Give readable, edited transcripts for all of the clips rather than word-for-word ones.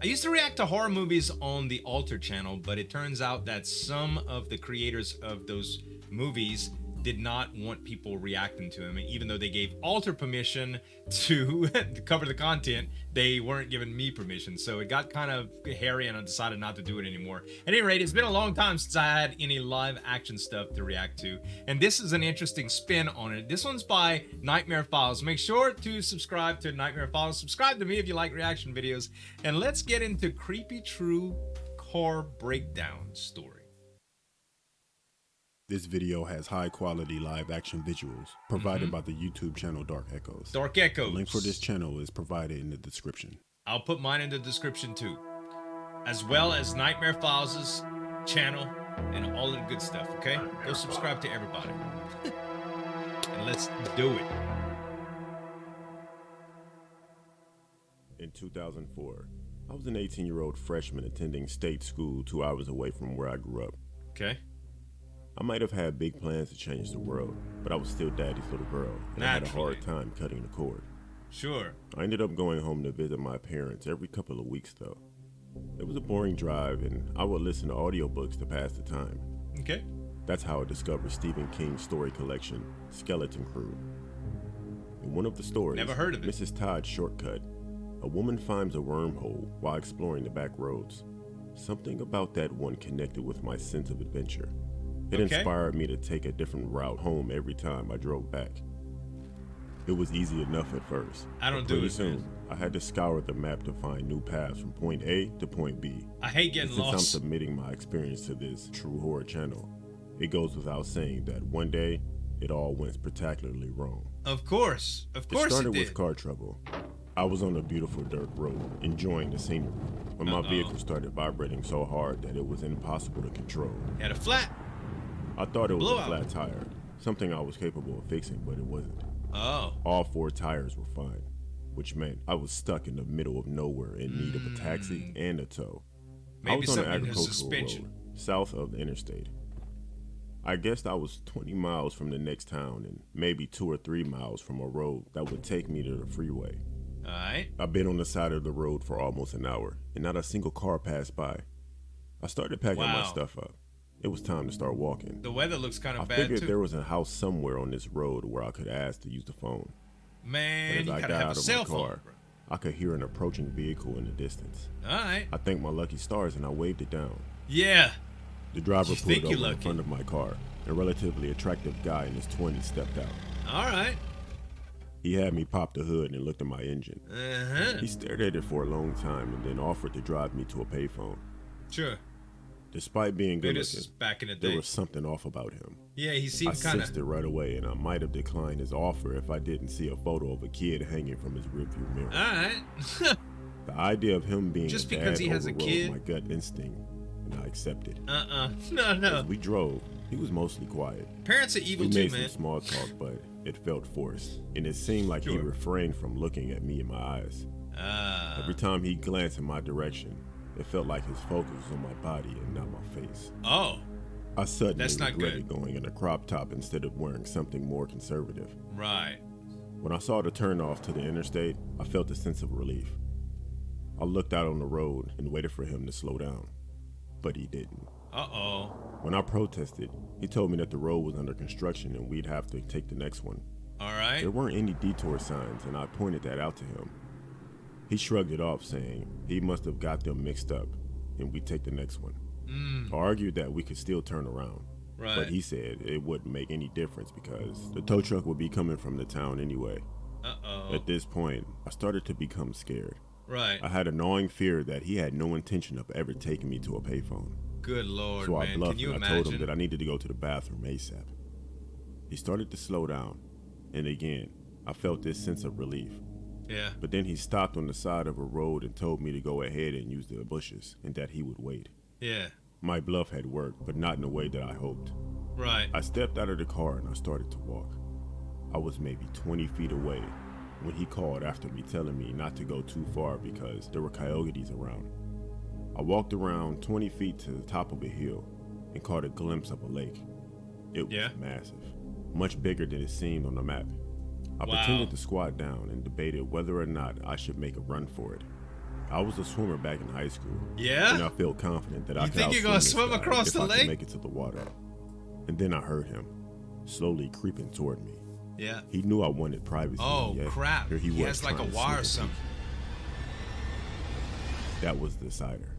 I used to react to horror movies on the Alter channel, but it turns out that some of the creators of those movies did not want people reacting to them. Even though they gave Alter permission to cover the content, they weren't giving me permission. So it got kind of hairy and I decided not to do it anymore. At any rate, it's been a long time since I had any live action stuff to react to. And this is an interesting spin on it. This one's by Nightmare Files. Make sure to subscribe to Nightmare Files. Subscribe to me if you like reaction videos. And let's get into Creepy True Car Breakdown story. This video has high quality live action visuals provided by the YouTube channel Dark Echoes. Dark Echoes. The link for this channel is provided in the description. I'll put mine in the description too, as well as Nightmare Files' channel and all of the good stuff, okay? Go subscribe to everybody. And let's do it. In 2004, I was an 18-year-old freshman attending state school 2 hours away from where I grew up. Okay. I might have had big plans to change the world, but I was still daddy's little girl, and I had a hard time cutting the cord. Sure. I ended up going home to visit my parents every couple of weeks, though. It was a boring drive, and I would listen to audiobooks to pass the time. Okay. That's how I discovered Stephen King's story collection, Skeleton Crew. In one of the stories, Never heard of it. Mrs. Todd's Shortcut, a woman finds a wormhole while exploring the back roads. Something about that one connected with my sense of adventure. It inspired me to take a different route home every time I drove back. It was easy enough at first. I don't do it soon. I had to scour the map to find new paths from point A to point B. I hate getting Since lost. I'm submitting my experience to this true horror channel, it goes without saying that one day, it all went spectacularly wrong. Of course. Of course it started did. with car trouble. I was on a beautiful dirt road, enjoying the scenery, when my vehicle started vibrating so hard that it was impossible to control. Had a flat. I thought it was Blowout. a flat tire, something I was capable of fixing, but it wasn't. Oh. All 4 tires were fine, which meant I was stuck in the middle of nowhere in need of a taxi and a tow. Maybe I was on an something in the agricultural suspension. road, south of the interstate. I guessed I was 20 miles from the next town and maybe 2 or 3 miles from a road that would take me to the freeway. Alright. I've been on the side of the road for almost an hour, and not a single car passed by. I started packing my stuff up. It was time to start walking. The weather looks kind of I bad figured too. there was a house somewhere on this road where I could ask to use the phone. Man, But you as I gotta got have out a of cell my phone, car, bro. I could hear an approaching vehicle in the distance. Alright. I thanked my lucky stars and I waved it down. Yeah. The driver You pulled think over you're in lucky. front of my car. A relatively attractive guy in his 20s stepped out. Alright. He had me pop the hood and looked at my engine. Uh-huh. He stared at it for a long time and then offered to drive me to a payphone. Sure. Despite being good This is looking, back in the there day. was something off about him. Yeah, he I seemed kind sensed of... it right away, and I might have declined his offer if I didn't see a photo of a kid hanging from his rearview mirror. Alright. The idea of him being Just a because dad he has a overrode kid? my gut instinct, and I accepted. No. As we drove, he was mostly quiet. Parents are evil We too, made man. some small talk, but it felt forced, and it seemed like he Sure. refrained from looking at me in my eyes. Every time he glanced in my direction, it felt like his focus was on my body and not my face. Oh, I suddenly That's not regretted going in a crop top instead of wearing something more conservative. right. When I saw the turnoff to the interstate, I felt a sense of relief. I looked out on the road and waited for him to slow down, but he didn't. Uh-oh. When I protested, he told me that the road was under construction and we'd have to take the next one. Alright. There weren't any detour signs, and I pointed that out to him. He shrugged it off, saying he must have got them mixed up, and we'd take the next one. I argued that we could still turn around, Right. but he said it wouldn't make any difference because the tow truck would be coming from the town anyway. Uh-oh. At this point, I started to become scared. Right. I had a gnawing fear that he had no intention of ever taking me to a payphone. Good Lord, So I man. bluffed Can you and I told him imagine? that I needed to go to the bathroom ASAP. He started to slow down, and again, I felt this sense of relief. Yeah. But then he stopped on the side of a road and told me to go ahead and use the bushes and that he would wait. Yeah. My bluff had worked, but not in the way that I hoped. Right. I stepped out of the car and I started to walk. I was maybe 20 feet away when he called after me, telling me not to go too far because there were coyotes around. I walked around 20 feet to the top of a hill and caught a glimpse of a lake. It was massive, much bigger than it seemed on the map. I pretended to squat down and debated whether or not I should make a run for it. I was a swimmer back in high school. Yeah? And I felt confident that I You could think you're gonna outswim this swim guy across if the I could lake? make it to the water. And then I heard him, slowly creeping toward me. Yeah. He knew I wanted privacy. Oh, yet crap. Here he He was has like a trying to wire or sneak something. That was the decider.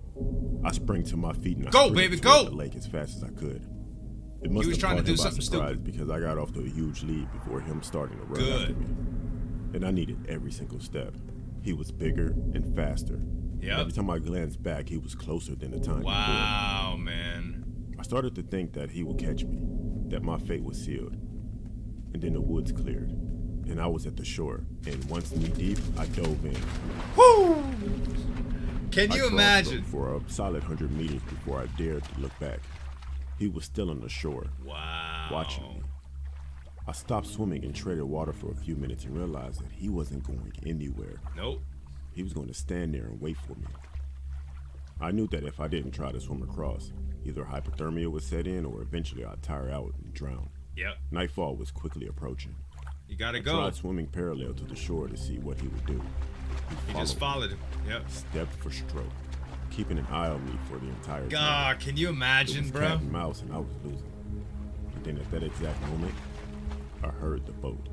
I sprang to my feet and I Go, sprinted baby, toward go! the lake as fast as I could. It must was have trying to caught do him by something surprise stupid. because I got off to a huge lead before him starting to run Good. after me. And I needed every single step. He was bigger and faster. Yep. Every time I glanced back, he was closer than the time Wow, man. before. I started to think that he would catch me, that my fate was sealed. And then the woods cleared, and I was at the shore. And once knee deep, I dove in. Woo! Can I you crossed imagine? him for a solid 100 meters before I dared to look back. He was still on the shore, Wow. watching me. I stopped swimming and treaded water for a few minutes and realized that he wasn't going anywhere. Nope. He was going to stand there and wait for me. I knew that if I didn't try to swim across, either hypothermia would set in or eventually I'd tire out and drown. Yep. Nightfall was quickly approaching. You gotta I go. tried swimming parallel to the shore to see what he would do. You just followed him. Yep. Step for stroke, keeping an eye on me for the entire time. God, can you It imagine, was bro? cat and mouse, and I was losing. And then at that exact moment, I heard the boat.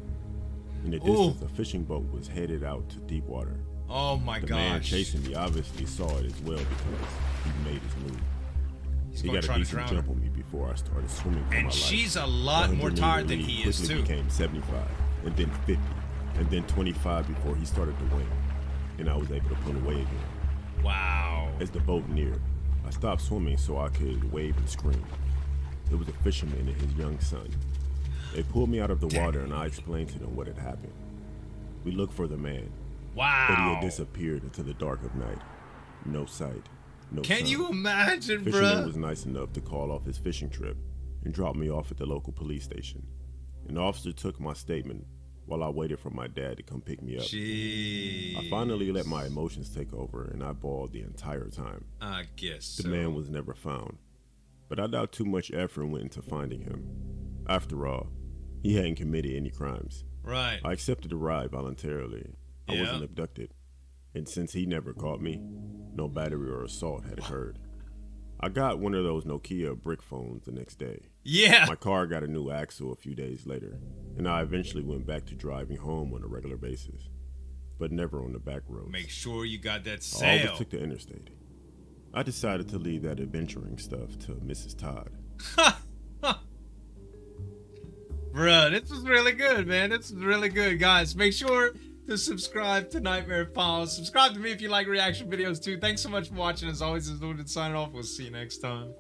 In the distance, a fishing boat was headed out to deep water. Oh my The man gosh. chasing me obviously saw it as well because he made his move. He's He gonna got try a to decent drown jump her. on me before I started swimming for my And life. she's a lot The more 100-meter tired than lead he is quickly too. became 75, and then 50, and then 25 before he started to win, and I was able to pull away again. Wow. As the boat neared, I stopped swimming so I could wave and scream. It was a fisherman and his young son. They pulled me out of the water and I explained to them what had happened. We looked for the man, Wow. but he had disappeared into the dark of night. No sight, no Can sound. you imagine, Fisherman bro? was nice enough to call off his fishing trip and drop me off at the local police station. An officer took my statement while I waited for my dad to come pick me up. Jeez. I finally let my emotions take over and I bawled the entire time. I guess The so. man was never found, but I doubt too much effort went into finding him. After all, he hadn't committed any crimes. Right. I accepted the ride voluntarily. I Yeah. wasn't abducted, and since he never caught me, no battery or assault had occurred. I got one of those Nokia brick phones the next day. Yeah. My car got a new axle a few days later, and I eventually went back to driving home on a regular basis, but never on the back roads. Make sure you got that I sale. always took the interstate. I decided to leave that adventuring stuff to Mrs. Todd. Bruh, this was really good, man. This was really good. Guys, make sure to subscribe to Nightmare Files. Subscribe to me if you like reaction videos too. Thanks so much for watching. As always, this is Zueljin signing off. We'll see you next time.